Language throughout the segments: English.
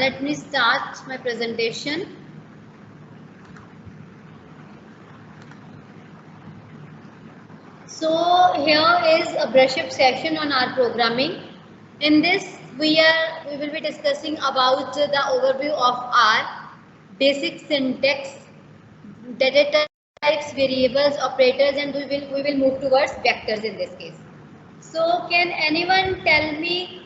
Let me start my presentation. So here is a brush up session on R programming. In this we will be discussing about the overview of R, basic syntax, data types, variables, operators, and we will move towards vectors in this case. So can anyone tell me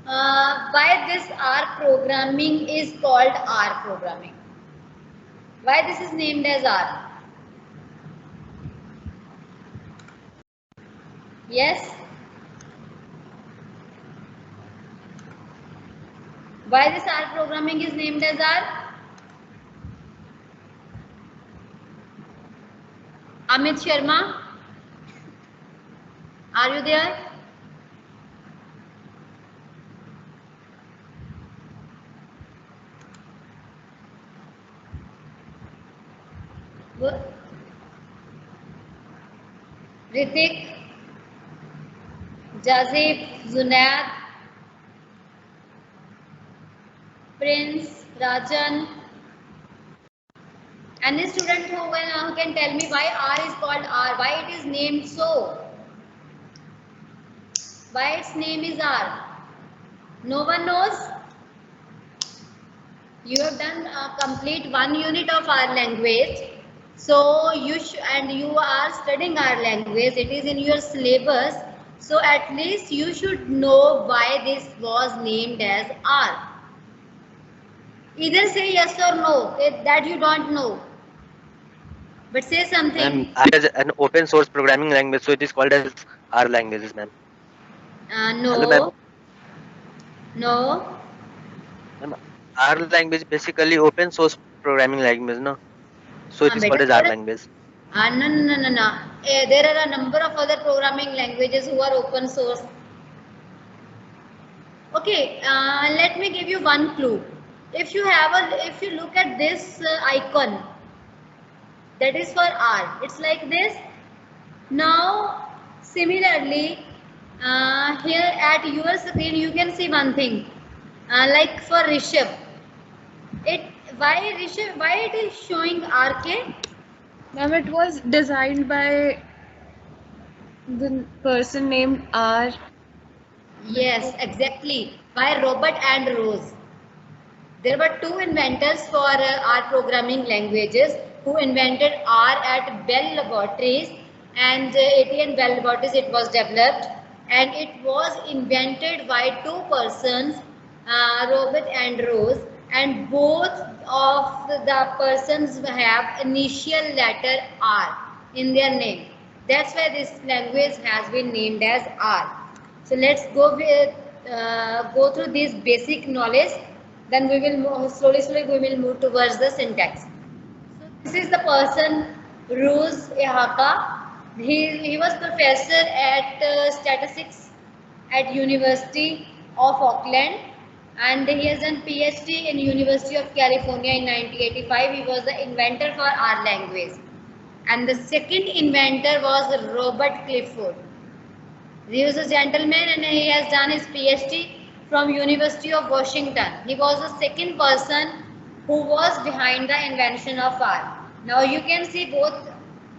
why this R programming is called R programming? Why this is named as R? Yes? Why this R programming is named as R? Amit Sharma, are you there? Ritik, Jazib, Zunaid, Prince, Rajan. Any student who can tell me why R is called R? Why it is named so? Why its name is R? No one knows? You have done complete 1 unit of our language. So you are studying our language. It is in your syllabus. So at least you should know why this was named as R. Either say yes or no, that you don't know. But say something. Ma'am, R is an open source programming language, so it is called as R languages, ma'am. No. Hello, ma'am. No. Ma'am, R language basically open source programming language, no? So it is called as R language. No. There are a number of other programming languages who are open source. Okay, let me give you one clue. If you look at this icon, that is for R. It's like this. Now, similarly, here at your screen, you can see one thing. Like for Rishabh, why it is showing RK? Ma'am, it was designed by the person named R. Yes, exactly. By Robert and Rose. There were two inventors for R programming languages who invented R at Bell Laboratories, and AT&T Bell Laboratories it was developed, and it was invented by two persons, Robert and Rose, and both of the persons have initial letter R in their name. That's why this language has been named as R. So let's go through this basic knowledge. Then we will slowly we will move towards the syntax. So this is the person Rose Ehaka. He was professor at statistics at University of Auckland, and he has done PhD in University of California in 1985. He was the inventor for R language, and the second inventor was Robert Clifford. He was a gentleman and he has done his PhD from University of Washington. He was the second person who was behind the invention of R. Now you can see both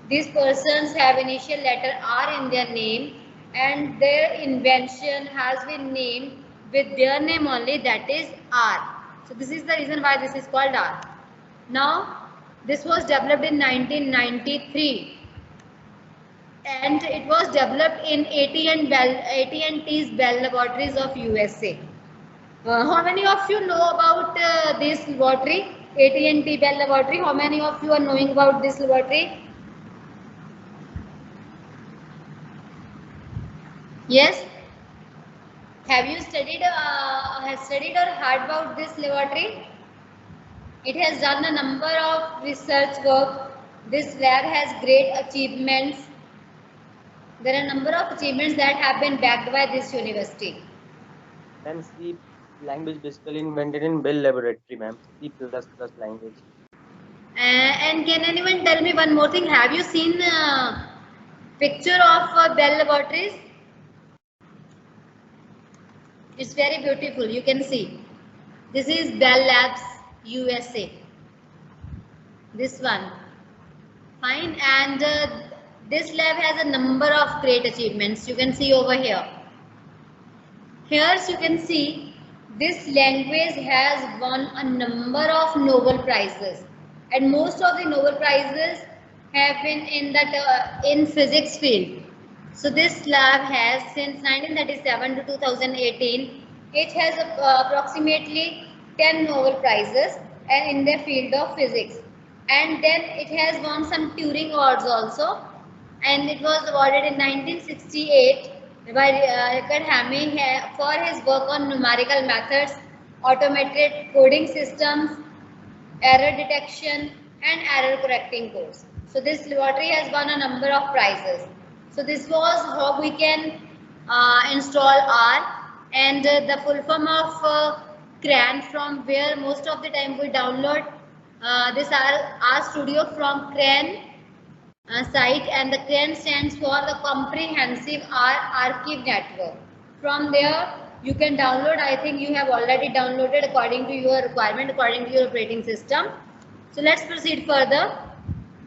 these persons have initial letter R in their name, and their invention has been named with their name only, that is R. So this is the reason why this is called R. Now this was developed in 1993. And it was developed in AT&T's Bell Laboratories of USA. How many of you know about this laboratory, AT&T Bell Laboratory? How many of you are knowing about this laboratory? Yes. Have you studied or heard about this laboratory? It has done a number of research work. This lab has great achievements. There are a number of achievements that have been backed by this university. Ma'am, C language basically invented in Bell Laboratory, ma'am. C++ language. And can anyone tell me one more thing? Have you seen a picture of Bell Laboratories? It's very beautiful. You can see. This is Bell Labs USA. This one. Fine. And this lab has a number of great achievements. You can see over here. Here you can see this language has won a number of Nobel Prizes, and most of the Nobel Prizes have been in the in physics field. So this lab has since 1937 to 2018, it has approximately 10 Nobel Prizes and in the field of physics, and then it has won some Turing Awards also, and it was awarded in 1968 by Rickard Hamming for his work on numerical methods, automated coding systems, error detection, and error correcting codes. So this laboratory has won a number of prizes. So this was how we can install R, and the full form of CRAN, from where most of the time we download this R Studio from CRAN site, and the CRAN stands for the Comprehensive R Archive Network. From there you can download. I think you have already downloaded according to your requirement, according to your operating system. So let's proceed further,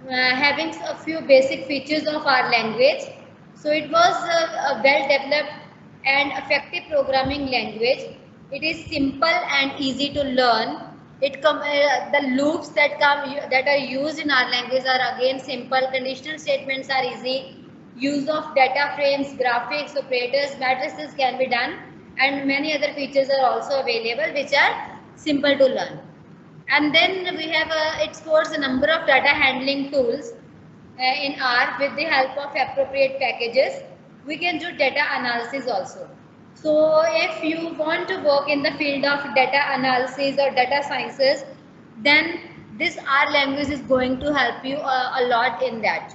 having a few basic features of our language. So it was a well developed and effective programming language. It is simple and easy to learn. The loops that are used in our language are again simple. Conditional statements are easy. Use of data frames, graphics, operators, matrices can be done, and many other features are also available which are simple to learn. And then we have it supports a number of data handling tools in R. With the help of appropriate packages, we can do data analysis also. So if you want to work in the field of data analysis or data sciences, then this R language is going to help you a lot in that.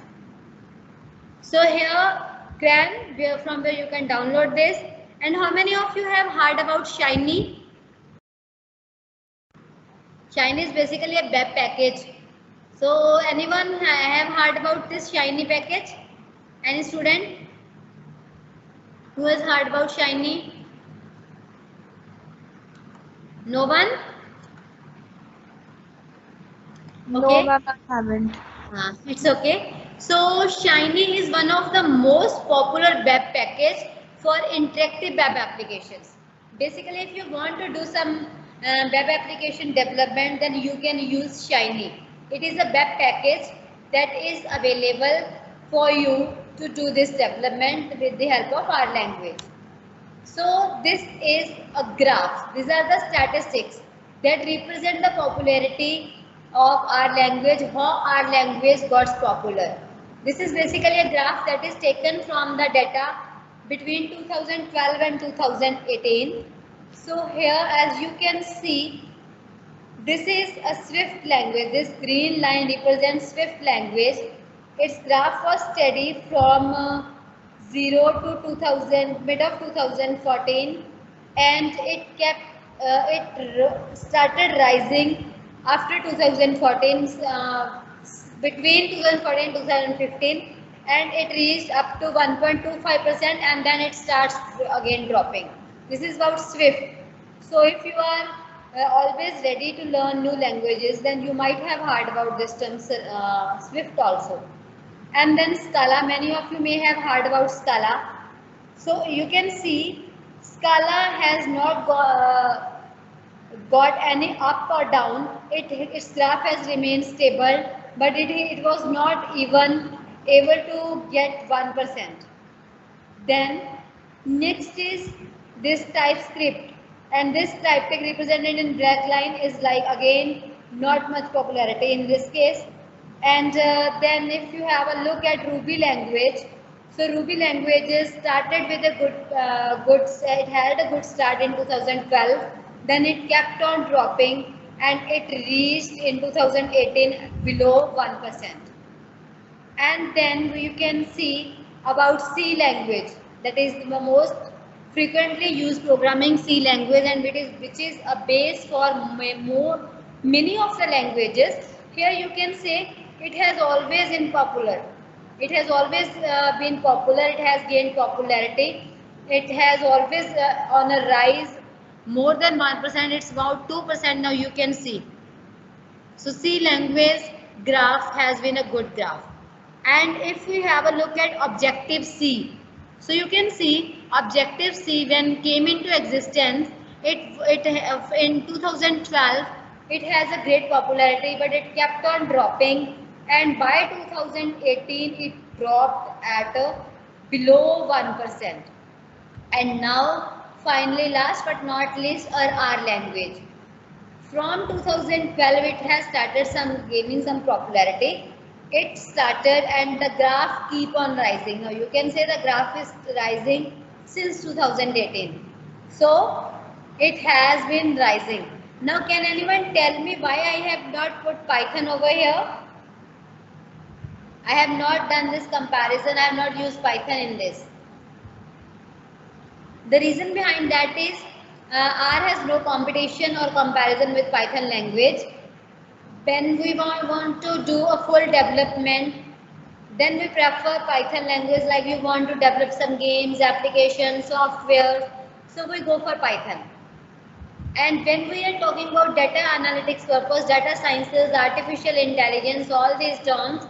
So here CRAN, from where you can download this. And how many of you have heard about Shiny? Shiny is basically a web package. So anyone have heard about this Shiny package? Any student who has heard about Shiny? No one? No, Okay. ma'am, I haven't. It's okay. So Shiny is one of the most popular web package for interactive web applications. Basically, if you want to do some web application development, then you can use Shiny. It is a web package that is available for you to do this development with the help of our language. So this is a graph. These are the statistics that represent the popularity of our language, how our language got popular. This is basically a graph that is taken from the data between 2012 and 2018. So here, as you can see, this is a Swift language. This green line represents Swift language. Its graph was steady from 0 to 2000, mid of 2014, and it started rising after 2014, between 2014 and 2015, and it reached up to 1.25%, and then it starts again dropping. This is about Swift. So if you are always ready to learn new languages, then you might have heard about this term Swift also. And then Scala, many of you may have heard about Scala. So you can see Scala has not got any up or down. Its graph has remained stable, but it was not even able to get 1%. Then next is this TypeScript, and this TypeScript represented in black line is like again not much popularity in this case. And then if you have a look at Ruby language, so Ruby languages started with a it had a good start in 2012, then it kept on dropping and it reached in 2018 below 1%. And then you can see about C language, that is the most frequently used programming C language, and which is a base for many of the languages. Here you can say it has always been popular. It has always been popular. It has gained popularity. It has always on a rise More than 1%, it's about 2% now you can see. So C language graph has been a good graph. And if we have a look at objective C, so you can see objective C when came into existence, it in 2012 it has a great popularity, but it kept on dropping, and by 2018 it dropped at below 1%. And now finally, last but not least, are R language. From 2012 it has started gaining some popularity. It started and the graph keep on rising. Now you can say the graph is rising since 2018. So it has been rising. Now can anyone tell me why I have not put Python over here? I have not done this comparison. I have not used Python in this. The reason behind that is R has no competition or comparison with Python language. When we want to do a full development, then we prefer Python language, like we want to develop some games, applications, software, so we go for Python. And when we are talking about data analytics purpose, data sciences, artificial intelligence, all these terms,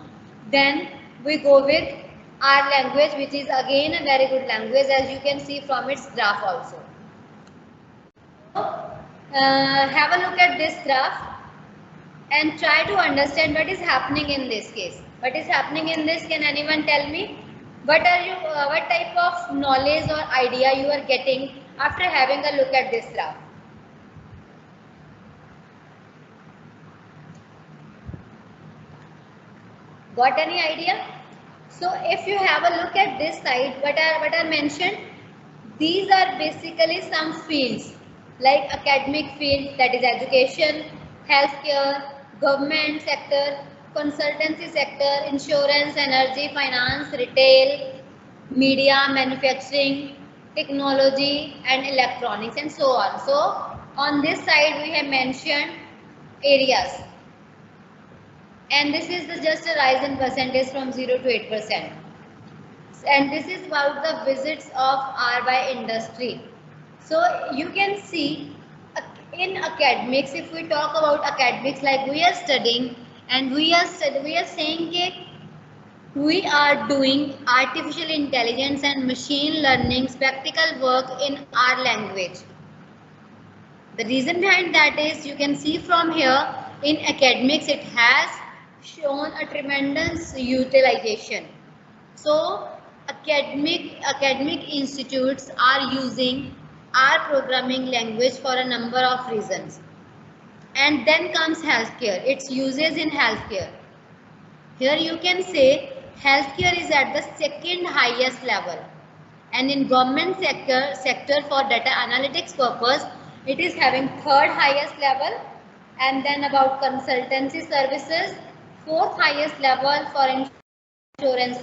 then we go with R language, which is again a very good language, as you can see from its graph also. Have a look at this graph and try to understand what is happening in this case. What is happening in this? Can anyone tell me? What type of knowledge or idea you are getting after having a look at this graph? Got any idea? So if you have a look at this side, what are mentioned? These are basically some fields like academic field, that is education, healthcare, government sector, consultancy sector, insurance, energy, finance, retail, media, manufacturing, technology and electronics, and so on. So on this side we have mentioned areas. And this is just a rise in percentage from 0 to 8%. And this is about the visits of R by industry. So you can see in academics, if we talk about academics, like we are studying and we are saying that we are doing artificial intelligence and machine learning practical work in R language. The reason behind that is, you can see from here, in academics it has shown a tremendous utilization. So academic institutes are using R programming language for a number of reasons. And then comes healthcare, its uses in healthcare. Here you can say healthcare is at the second highest level, and in government sector for data analytics purpose it is having third highest level, and then about consultancy services, fourth highest level, for insurance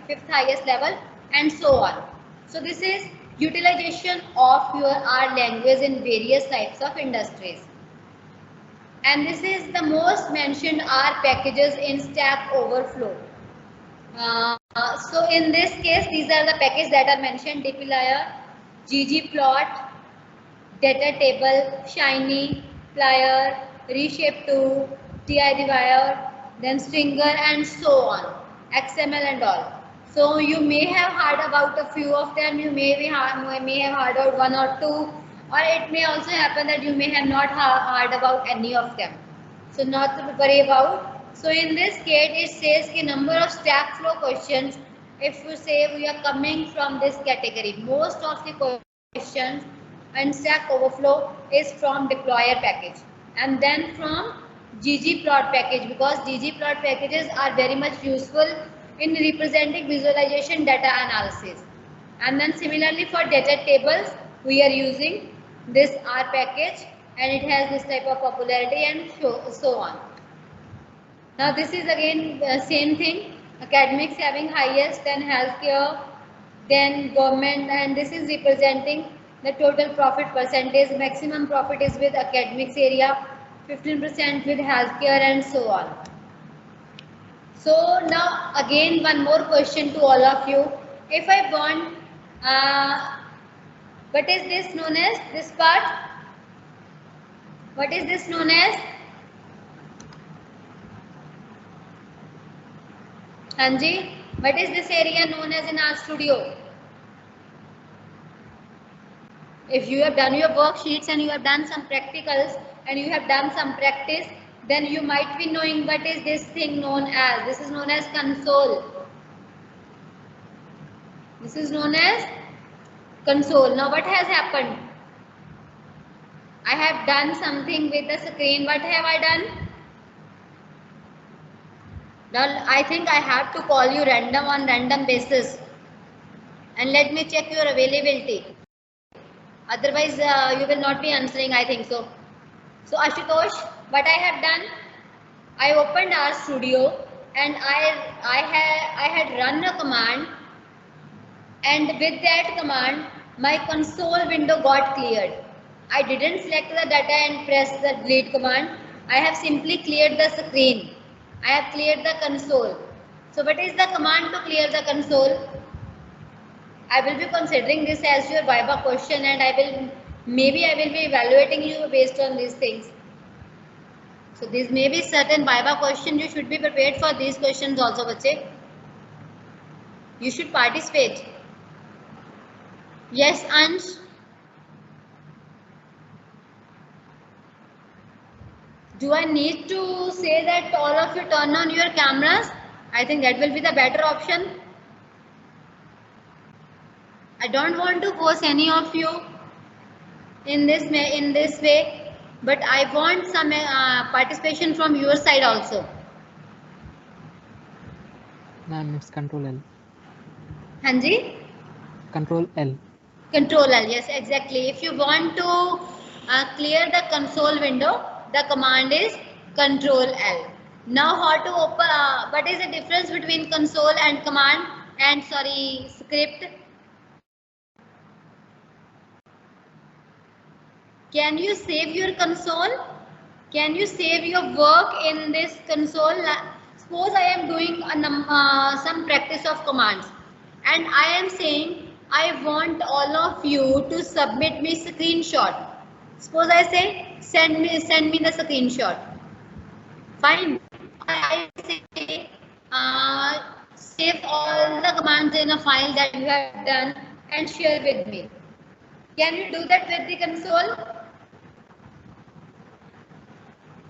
fifth highest level, and so on. So this is utilization of your R language in various types of industries. And this is the most mentioned R packages in Stack Overflow. So in this case, these are the packages that are mentioned: dplyr, ggplot, data table, Shiny, Plier, Reshape2, TI-Rewire, then Stringer, and so on, XML and all. So you may have heard about a few of them, you may have heard about one or two, or it may also happen that you may have not heard about any of them. So not to worry about. So in this case, it says the number of Stack Flow questions. If you say we are coming from this category, most of the questions and Stack Overflow is from dplyr package, and then from ggplot package, because ggplot packages are very much useful in representing visualization data analysis. And then similarly for data tables, we are using this R package, and it has this type of popularity, and so on. Now this is again the same thing, academics having highest, then healthcare, then government, and this is representing the total profit percentage. Maximum profit is with academics area, 15% with healthcare, and so on. So now again one more question to all of you. If I want, what is this known as, this part? What is this known as? Hanji, what is this area known as in RStudio? If you have done your worksheets and you have done some practicals and you have done some practice, then you might be knowing what is this thing known as. This is known as console. This is known as console. Now what has happened? I have done something with the screen. What have I done? Now I think I have to call you random on random basis. And let me check your availability. Otherwise, you will not be answering, I think so. So Ashutosh, what I have done, I opened RStudio and I had run a command, and with that command, my console window got cleared. I didn't select the data and press the delete command. I have simply cleared the screen. I have cleared the console. So what is the command to clear the console? I will be considering this as your Viva question, and maybe I will be evaluating you based on these things. So these may be certain Viva questions. You should be prepared for these questions also, bache. You should participate. Yes, Ansh. Do I need to say that all of you turn on your cameras? I think that will be the better option. I don't want to force any of you in this way, but I want some participation from your side also. Ma'am, it's Control L. Hanji? Control L. Control L, yes, exactly. If you want to clear the console window, the command is Control L. Now how to open, what is the difference between console and command and script? Can you save your console? Can you save your work in this console? Suppose I am doing some practice of commands and I am saying I want all of you to submit me screenshot. Suppose I say send me the screenshot. Fine. I say save all the commands in a file that you have done and share with me. Can you do that with the console?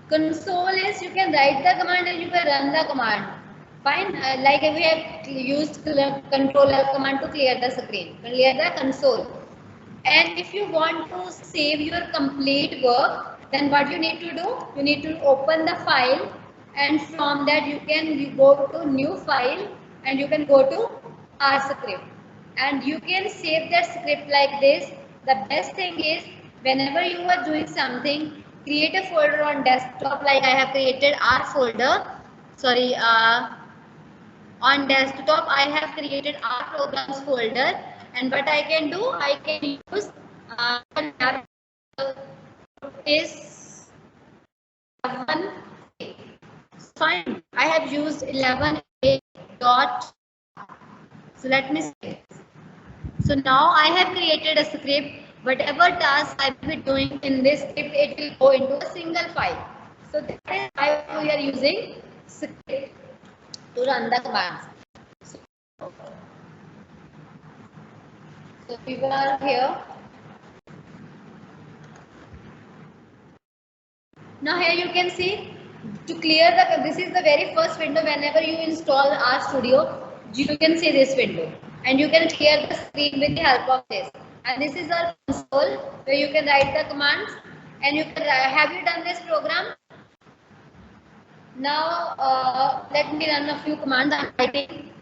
Console is you can write the command and you can run the command. Fine. Like we have used Control L command to clear the screen, clear the console. And if you want to save your complete work, then what you need to do? You need to open the file, and from that you can go to new file and you can go to RScript. And you can save that script like this. The best thing is whenever you are doing something, create a folder on desktop, like I have created R folder. On desktop I have created R programs folder, and what I can do, I can use is 11. Fine, I have used 11a dot. So let me see. So now I have created a script. Whatever task I will be doing in this script, it will go into a single file. So that is why we are using script to run the commands. So we are here. Now here you can see, to clear this is the very first window. Whenever you install RStudio, you can see this window and you can clear the screen with the help of this. And this is our console where you can write the commands, and you can have you done this program? Now let me run a few commands. I am writing.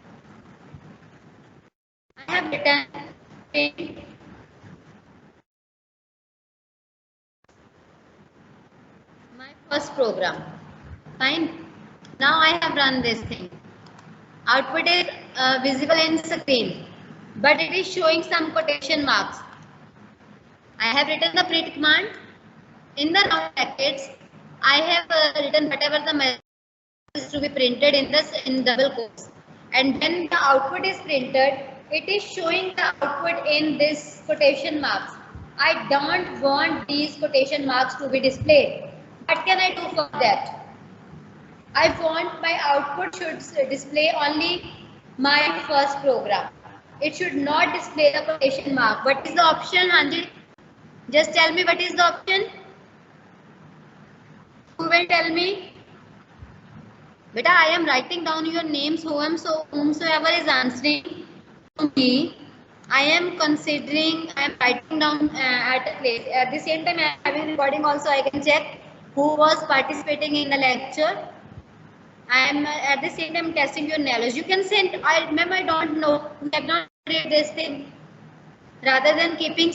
I have written my first program. Fine. Now I have run this thing. Output is visible in screen, but it is showing some quotation marks. I have written the print command. In the round brackets, I have written whatever the message is to be printed in double quotes. And when the output is printed, it is showing the output in this quotation marks. I don't want these quotation marks to be displayed. What can I do for that? I want my output should display only my first program. It should not display the quotation mark. What is the option, Hanji? Just tell me what is the option. Who will tell me? Beta, I am writing down your names. Whomsoever is answering to me, I am considering. I am writing down at a place. At the same time, I am having recording also. I can check who was participating in the lecture. I am at the same time testing your knowledge. You can send. I remember. I don't know. We have not read this thing. Rather than keeping